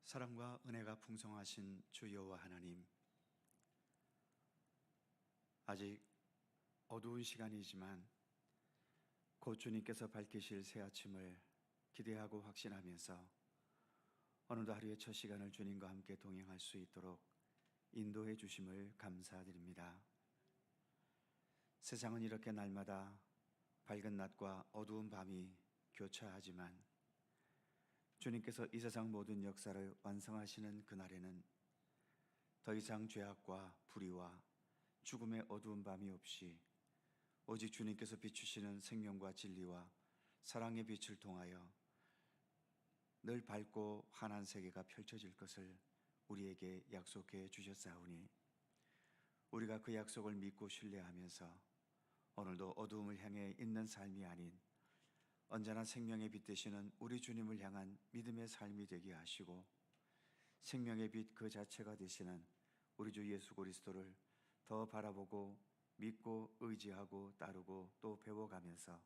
사랑과 은혜가 풍성하신 주 여호와 하나님, 아직 어두운 시간이지만 곧 주님께서 밝히실 새 아침을 기대하고 확신하면서 오늘도 하루의 첫 시간을 주님과 함께 동행할 수 있도록 인도해 주심을 감사드립니다. 세상은 이렇게 날마다 밝은 낮과 어두운 밤이 교차하지만 주님께서 이 세상 모든 역사를 완성하시는 그날에는 더 이상 죄악과 불의와 죽음의 어두운 밤이 없이 오직 주님께서 비추시는 생명과 진리와 사랑의 빛을 통하여 늘 밝고 환한 세계가 펼쳐질 것을 우리에게 약속해 주셨사오니 우리가 그 약속을 믿고 신뢰하면서 오늘도 어두움을 향해 있는 삶이 아닌 언제나 생명의 빛 되시는 우리 주님을 향한 믿음의 삶이 되게 하시고 생명의 빛 그 자체가 되시는 우리 주 예수 그리스도를 더 바라보고 믿고 의지하고 따르고 또 배워가면서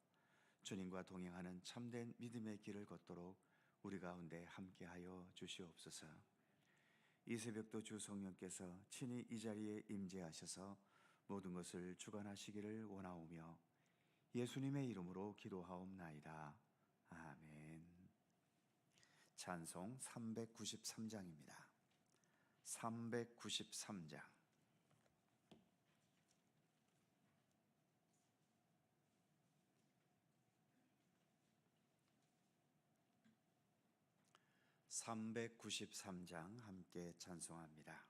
주님과 동행하는 참된 믿음의 길을 걷도록 우리 가운데 함께하여 주시옵소서. 이 새벽도 주 성령께서 친히 이 자리에 임재하셔서 모든 것을 주관하시기를 원하오며 예수님의 이름으로 기도하옵나이다. 아멘. 찬송 393장입니다. 393장. (393장) 함께 찬송합니다.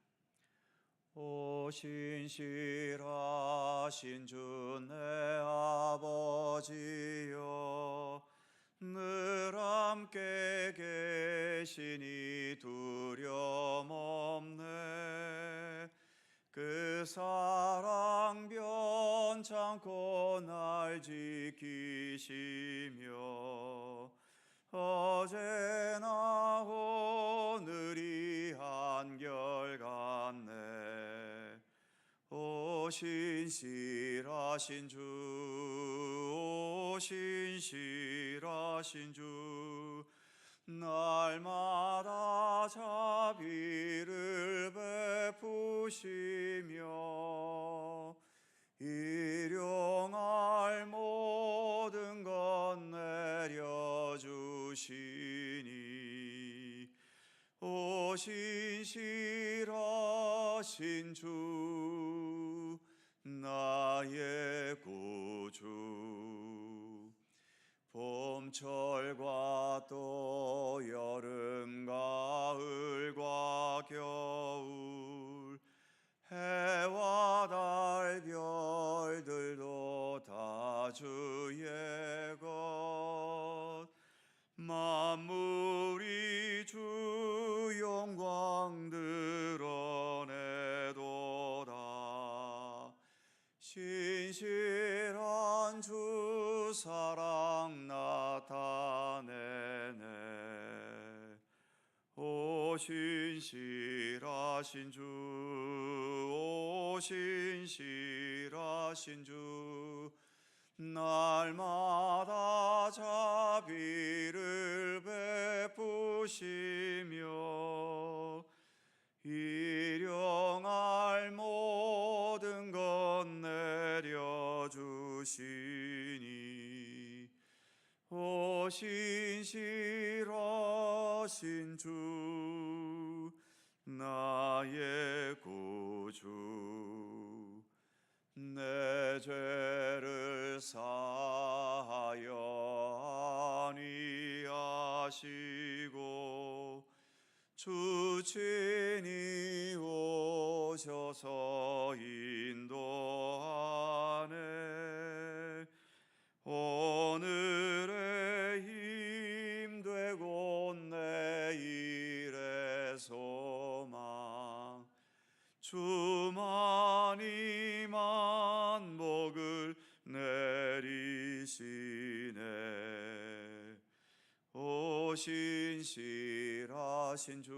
오 신실하신 주 내 아버지여, 늘 함께 계시니 두려움 없네. 그 사랑 변찮고 날 지키시며 어제나 오늘이 한결같네. 오 신실하신 주, 오 신실하신 주, 날마다 자비를 베푸시며 일용할 모든 것 내려주시니 오 신실하신 주, 나의 구주. 봄철과 또 여름 가을과 겨울, 해와 달 별들도 다 주의 것. 만물이 주 영광 드러내도다. 신실한 주 사랑 나타내네. 오 신실하신 주, 오 신실하신 주, 날마다 자비를 베푸시며 일용할 모든 것 내려주시니 오 신실하신 주, 나의 구주. 내 죄를 사하여 아니하시고 주 친히 오셔서 인도하네. 오늘의 힘 되고 내일의 소망, 주만이 만복을 내리시네. 오 신실하신 주,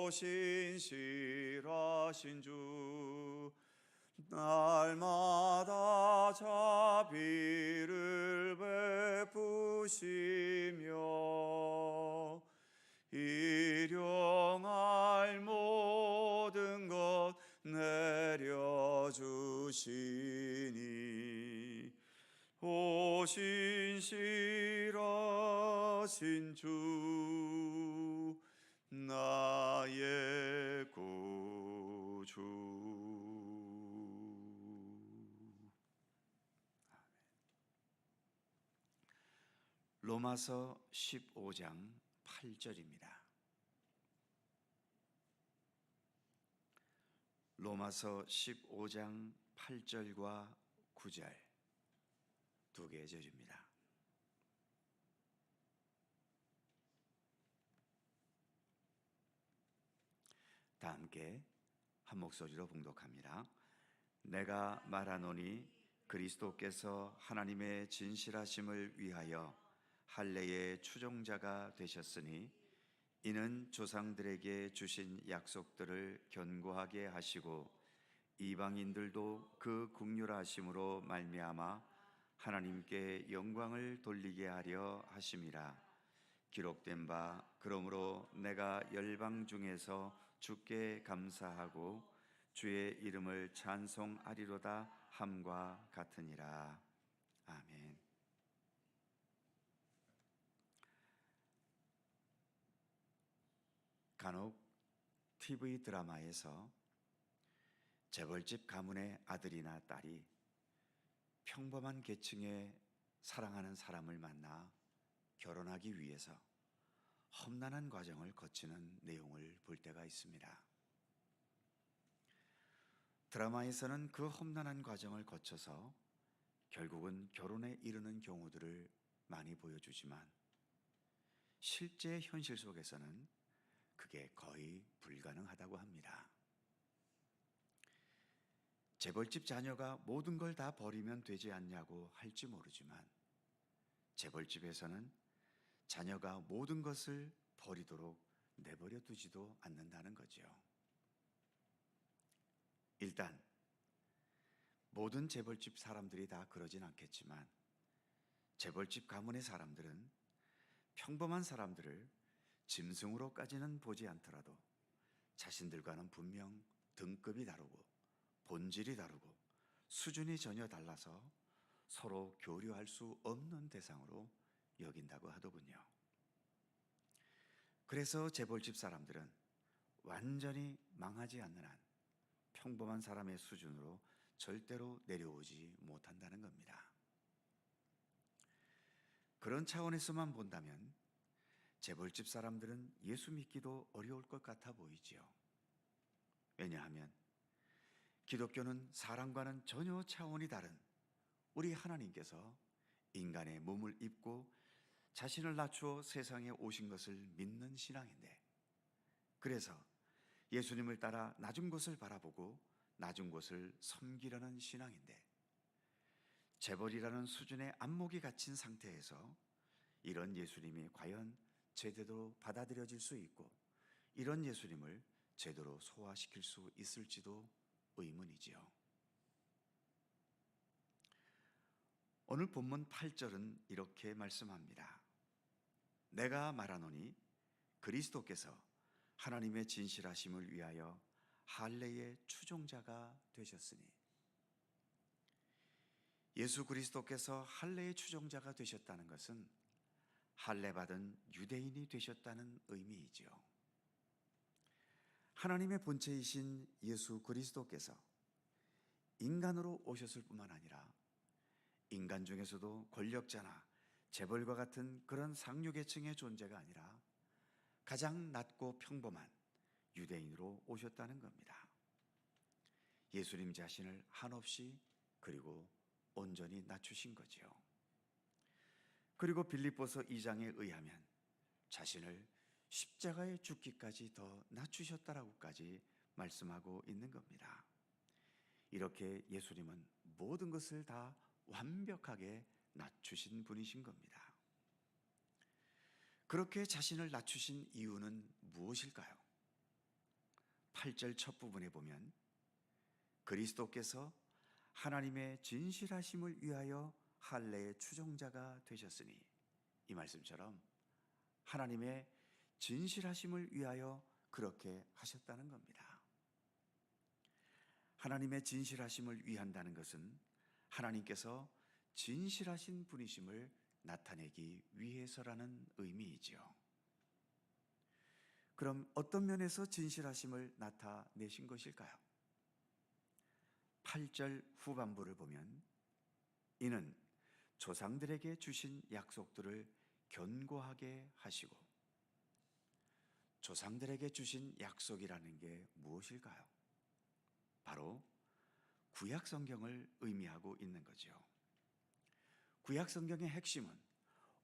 오 신실하신 주, 날마다 자비를 베푸시며 신실하신 주 나의 구주. 로마서 15장 8절입니다. 로마서 15장 8절과 9절 두 개의 절입니다. 다 함께 한 목소리로 봉독합니다. 내가 말하노니 그리스도께서 하나님의 진실하심을 위하여 할례의 추종자가 되셨으니 이는 조상들에게 주신 약속들을 견고하게 하시고 이방인들도 그 긍휼하심으로 말미암아 하나님께 영광을 돌리게 하려 하심이라. 기록된 바 그러므로 내가 열방 중에서 주께 감사하고 주의 이름을 찬송하리로다 함과 같으니라. 아멘. 간혹 TV 드라마에서 재벌집 가문의 아들이나 딸이 평범한 계층의 사랑하는 사람을 만나 결혼하기 위해서 험난한 과정을 거치는 내용을 볼 때가 있습니다. 드라마에서는 그 험난한 과정을 거쳐서 결국은 결혼에 이르는 경우들을 많이 보여주지만 실제 현실 속에서는 그게 거의 불가능하다고 합니다. 재벌집 자녀가 모든 걸 다 버리면 되지 않냐고 할지 모르지만 재벌집에서는 자녀가 모든 것을 버리도록 내버려 두지도 않는다는 거죠. 일단 모든 재벌집 사람들이 다 그러진 않겠지만 재벌집 가문의 사람들은 평범한 사람들을 짐승으로까지는 보지 않더라도 자신들과는 분명 등급이 다르고 본질이 다르고 수준이 전혀 달라서 서로 교류할 수 없는 대상으로 여긴다고 하더군요. 그래서 재벌집 사람들은 완전히 망하지 않는 한 평범한 사람의 수준으로 절대로 내려오지 못한다는 겁니다. 그런 차원에서만 본다면 재벌집 사람들은 예수 믿기도 어려울 것 같아 보이지요. 왜냐하면 기독교는 사람과는 전혀 차원이 다른 우리 하나님께서 인간의 몸을 입고 자신을 낮추어 세상에 오신 것을 믿는 신앙인데, 그래서 예수님을 따라 낮은 곳을 바라보고 낮은 곳을 섬기려는 신앙인데, 재벌이라는 수준의 안목이 갇힌 상태에서 이런 예수님이 과연 제대로 받아들여질 수 있고 이런 예수님을 제대로 소화시킬 수 있을지도 의문이지요. 오늘 본문 8절은 이렇게 말씀합니다. 내가 말하노니 그리스도께서 하나님의 진실하심을 위하여 할례의 추종자가 되셨으니, 예수 그리스도께서 할례의 추종자가 되셨다는 것은 할례 받은 유대인이 되셨다는 의미이지요. 하나님의 본체이신 예수 그리스도께서 인간으로 오셨을 뿐만 아니라 인간 중에서도 권력자나 재벌과 같은 그런 상류계층의 존재가 아니라 가장 낮고 평범한 유대인으로 오셨다는 겁니다. 예수님 자신을 한없이 그리고 온전히 낮추신 거지요. 그리고 빌립보서 2장에 의하면 자신을 십자가에 죽기까지 더 낮추셨다라고까지 말씀하고 있는 겁니다. 이렇게 예수님은 모든 것을 다 완벽하게 낮추신 분이신 겁니다. 그렇게 자신을 낮추신 이유는 무엇일까요? 8절 첫 부분에 보면 그리스도께서 하나님의 진실하심을 위하여 할례의 추종자가 되셨으니, 이 말씀처럼 하나님의 진실하심을 위하여 그렇게 하셨다는 겁니다. 하나님의 진실하심을 위한다는 것은 하나님께서 진실하신 분이심을 나타내기 위해서라는 의미이지요. 그럼 어떤 면에서 진실하심을 나타내신 것일까요? 8절 후반부를 보면 이는 조상들에게 주신 약속들을 견고하게 하시고, 조상들에게 주신 약속이라는 게 무엇일까요? 바로 구약 성경을 의미하고 있는 거죠. 구약 성경의 핵심은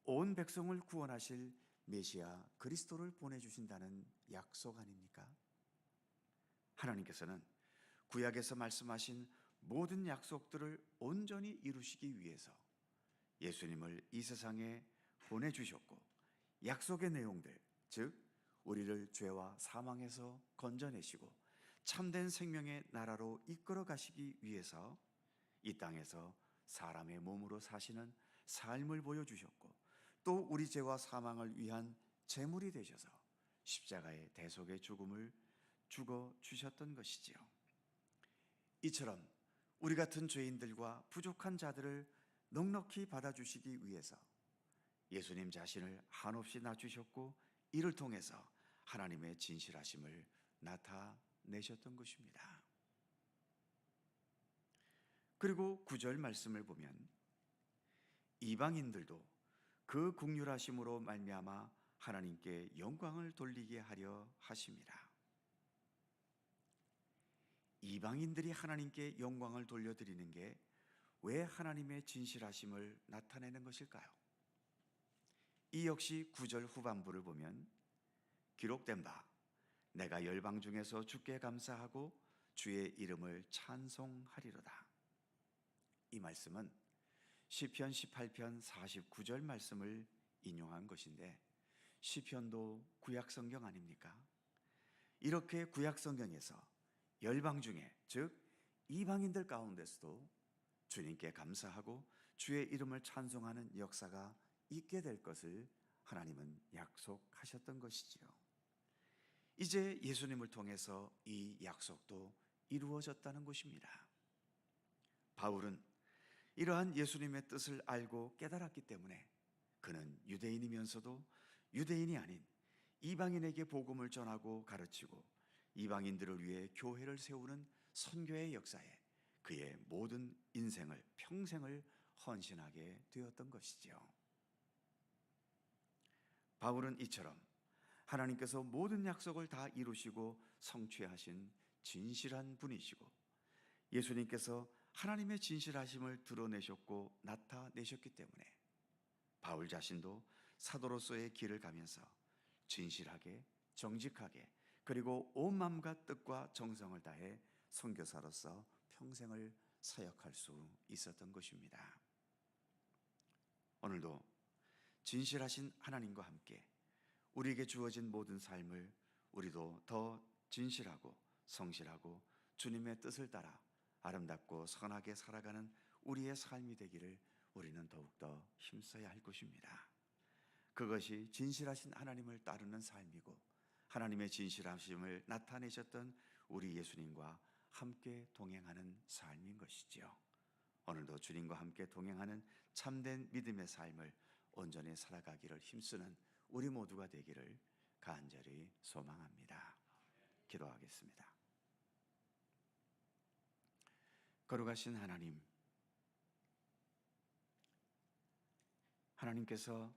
온 백성을 구원하실 메시아 그리스도를 보내주신다는 약속 아닙니까? 하나님께서는 구약에서 말씀하신 모든 약속들을 온전히 이루시기 위해서 예수님을 이 세상에 보내주셨고, 약속의 내용들, 즉 우리를 죄와 사망에서 건져내시고 참된 생명의 나라로 이끌어 가시기 위해서 이 땅에서 사람의 몸으로 사시는 삶을 보여주셨고, 또 우리 죄와 사망을 위한 제물이 되셔서 십자가의 대속의 죽음을 죽어 주셨던 것이지요. 이처럼 우리 같은 죄인들과 부족한 자들을 넉넉히 받아주시기 위해서 예수님 자신을 한없이 낮추셨고, 이를 통해서 하나님의 진실하심을 나타내셨던 것입니다. 그리고 9절 말씀을 보면 이방인들도 그 긍휼하심으로 말미암아 하나님께 영광을 돌리게 하려 하심이라. 이방인들이 하나님께 영광을 돌려드리는 게 왜 하나님의 진실하심을 나타내는 것일까요? 이 역시 9절 후반부를 보면 기록된 바 내가 열방 중에서 주께 감사하고 주의 이름을 찬송하리로다. 이 말씀은 시편 18편 49절 말씀을 인용한 것인데, 시편도 구약 성경 아닙니까? 이렇게 구약 성경에서 열방 중에, 즉 이방인들 가운데서도 주님께 감사하고 주의 이름을 찬송하는 역사가 있게 될 것을 하나님은 약속하셨던 것이지요. 이제 예수님을 통해서 이 약속도 이루어졌다는 것입니다. 바울은 이러한 예수님의 뜻을 알고 깨달았기 때문에 그는 유대인이면서도 유대인이 아닌 이방인에게 복음을 전하고 가르치고 이방인들을 위해 교회를 세우는 선교의 역사에 그의 모든 인생을, 평생을 헌신하게 되었던 것이지요. 바울은 이처럼 하나님께서 모든 약속을 다 이루시고 성취하신 진실한 분이시고, 예수님께서 하나님의 진실하심을 드러내셨고 나타내셨기 때문에 바울 자신도 사도로서의 길을 가면서 진실하게, 정직하게, 그리고 온 마음과 뜻과 정성을 다해 선교사로서 평생을 사역할 수 있었던 것입니다. 오늘도 진실하신 하나님과 함께 우리에게 주어진 모든 삶을 우리도 더 진실하고 성실하고 주님의 뜻을 따라 아름답고 선하게 살아가는 우리의 삶이 되기를 우리는 더욱더 힘써야 할 것입니다. 그것이 진실하신 하나님을 따르는 삶이고, 하나님의 진실하심을 나타내셨던 우리 예수님과 함께 동행하는 삶인 것이지요. 오늘도 주님과 함께 동행하는 참된 믿음의 삶을 온전히 살아가기를 힘쓰는 우리 모두가 되기를 간절히 소망합니다. 기도하겠습니다. 거룩하신 하나님, 하나님께서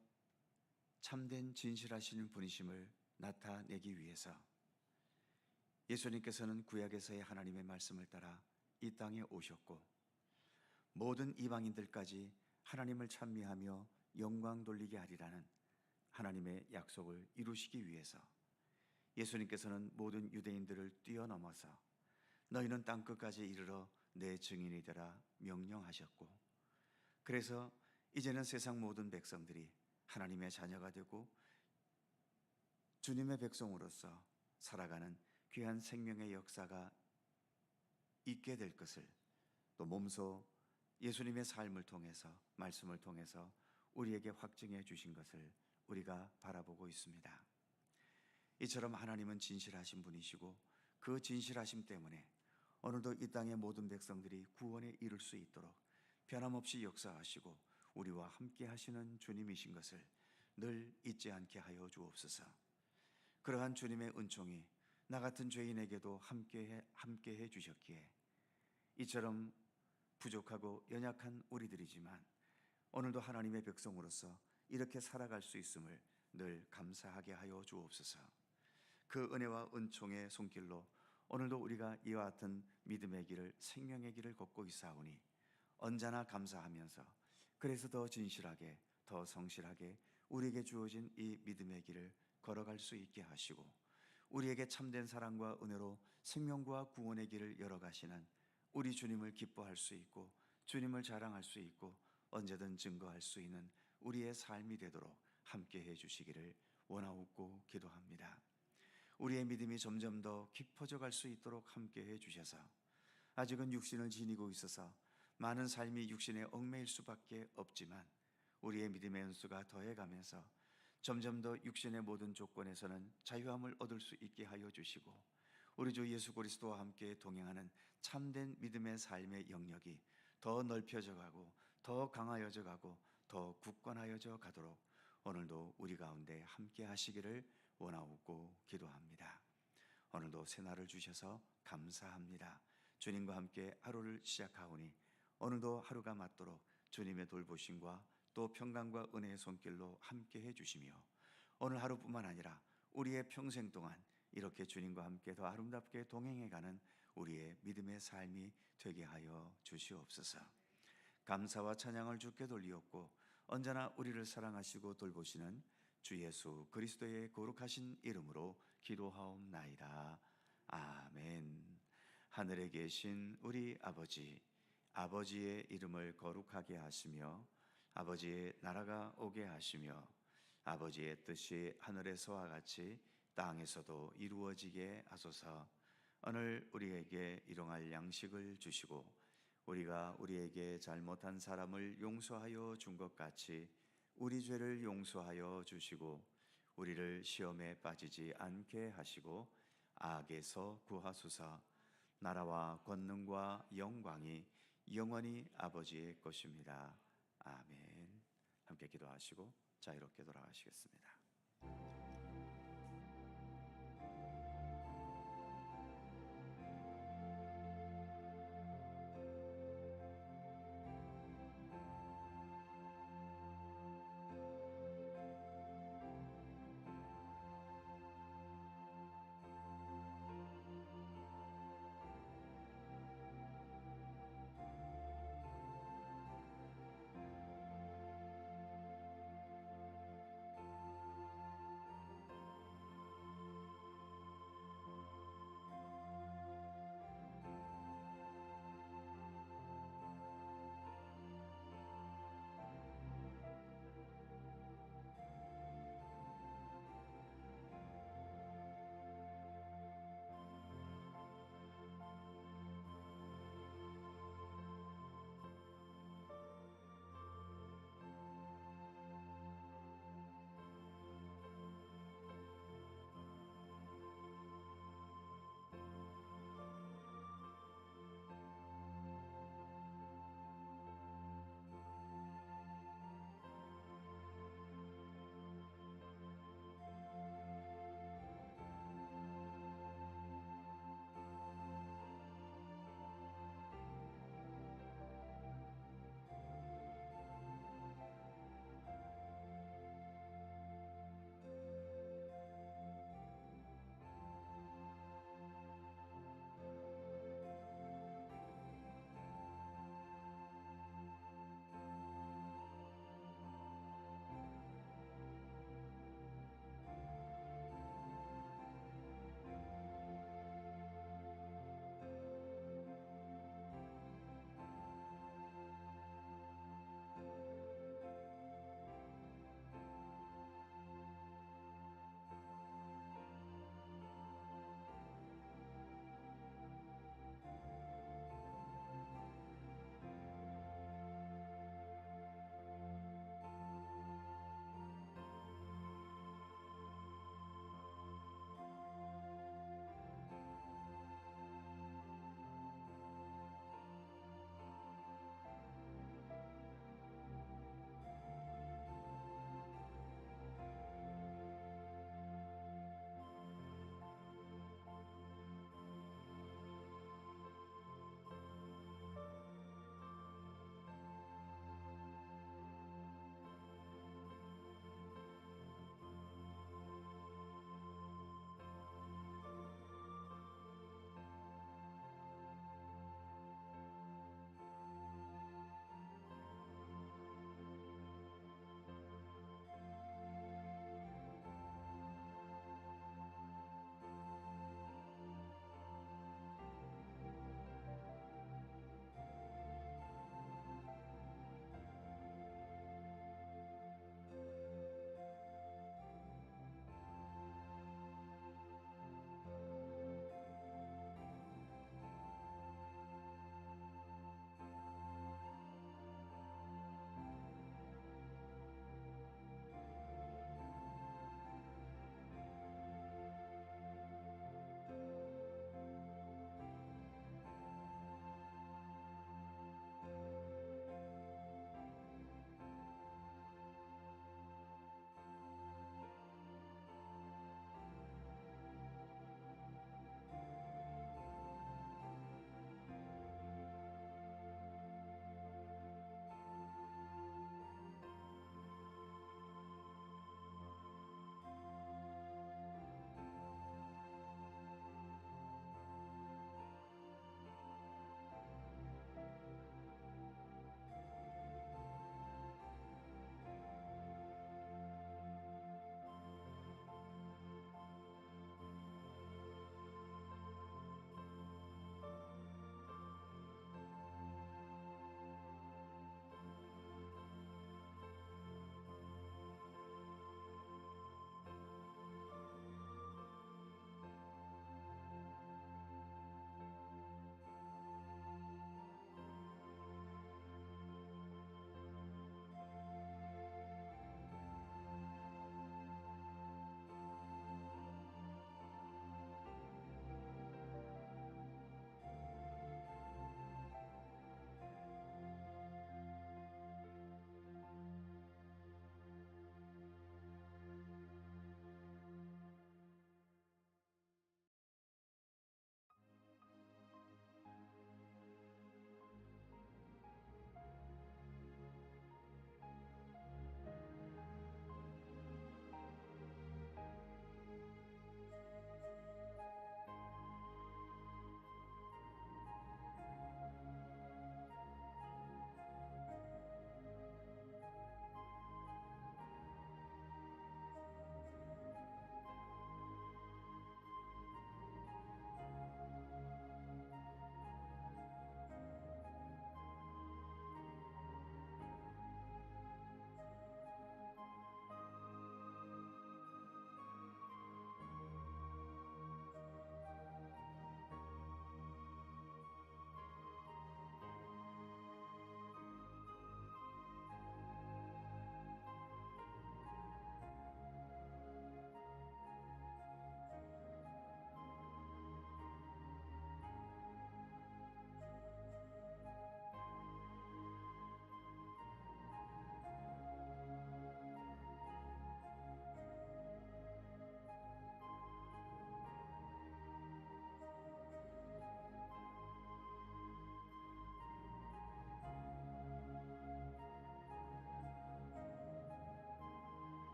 참된 진실하신 분이심을 나타내기 위해서 예수님께서는 구약에서의 하나님의 말씀을 따라 이 땅에 오셨고, 모든 이방인들까지 하나님을 찬미하며 영광 돌리게 하리라는 하나님의 약속을 이루시기 위해서 예수님께서는 모든 유대인들을 뛰어넘어서 너희는 땅끝까지 이르러 내 증인이 되라 명령하셨고, 그래서 이제는 세상 모든 백성들이 하나님의 자녀가 되고 주님의 백성으로서 살아가는 귀한 생명의 역사가 있게 될 것을 또 몸소 예수님의 삶을 통해서, 말씀을 통해서 우리에게 확증해 주신 것을 우리가 바라보고 있습니다. 이처럼 하나님은 진실하신 분이시고 그 진실하심 때문에 오늘도 이 땅의 모든 백성들이 구원에 이를 수 있도록 변함없이 역사하시고 우리와 함께 하시는 주님이신 것을 늘 잊지 않게 하여 주옵소서. 그러한 주님의 은총이 나 같은 죄인에게도 함께해 주셨기에 이처럼 부족하고 연약한 우리들이지만 오늘도 하나님의 백성으로서 이렇게 살아갈 수 있음을 늘 감사하게 하여 주옵소서. 그 은혜와 은총의 손길로 오늘도 우리가 이와 같은 믿음의 길을, 생명의 길을 걷고 있사오니 언제나 감사하면서 그래서 더 진실하게, 더 성실하게 우리에게 주어진 이 믿음의 길을 걸어갈 수 있게 하시고 우리에게 참된 사랑과 은혜로 생명과 구원의 길을 열어가시는 우리 주님을 기뻐할 수 있고 주님을 자랑할 수 있고 언제든 증거할 수 있는 우리의 삶이 되도록 함께해 주시기를 원하옵고 기도합니다. 우리의 믿음이 점점 더 깊어져 갈 수 있도록 함께해 주셔서 아직은 육신을 지니고 있어서 많은 삶이 육신에 얽매일 수밖에 없지만 우리의 믿음의 연수가 더해가면서 점점 더 육신의 모든 조건에서는 자유함을 얻을 수 있게 하여 주시고 우리 주 예수 그리스도와 함께 동행하는 참된 믿음의 삶의 영역이 더 넓혀져 가고 더 강하여져 가고 더 굳건하여져 가도록 오늘도 우리 가운데 함께 하시기를 원하옵고 기도합니다. 오늘도 새날을 주셔서 감사합니다. 주님과 함께 하루를 시작하오니 오늘도 하루가 맞도록 주님의 돌보심과 또 평강과 은혜의 손길로 함께 해주시며 오늘 하루뿐만 아니라 우리의 평생 동안 이렇게 주님과 함께 더 아름답게 동행해가는 우리의 믿음의 삶이 되게 하여 주시옵소서. 감사와 찬양을 주께 돌리옵고 언제나 우리를 사랑하시고 돌보시는 주 예수 그리스도의 거룩하신 이름으로 기도하옵나이다. 아멘. 하늘에 계신 우리 아버지, 아버지의 이름을 거룩하게 하시며 아버지의 나라가 오게 하시며 아버지의 뜻이 하늘에서와 같이 땅에서도 이루어지게 하소서. 오늘 우리에게 일용할 양식을 주시고 우리가 우리에게 잘못한 사람을 용서하여 준 것 같이 우리 죄를 용서하여 주시고 우리를 시험에 빠지지 않게 하시고 악에서 구하소서. 나라와 권능과 영광이 영원히 아버지의 것입니다. 아멘. 함께 기도하시고 자유롭게 돌아가시겠습니다.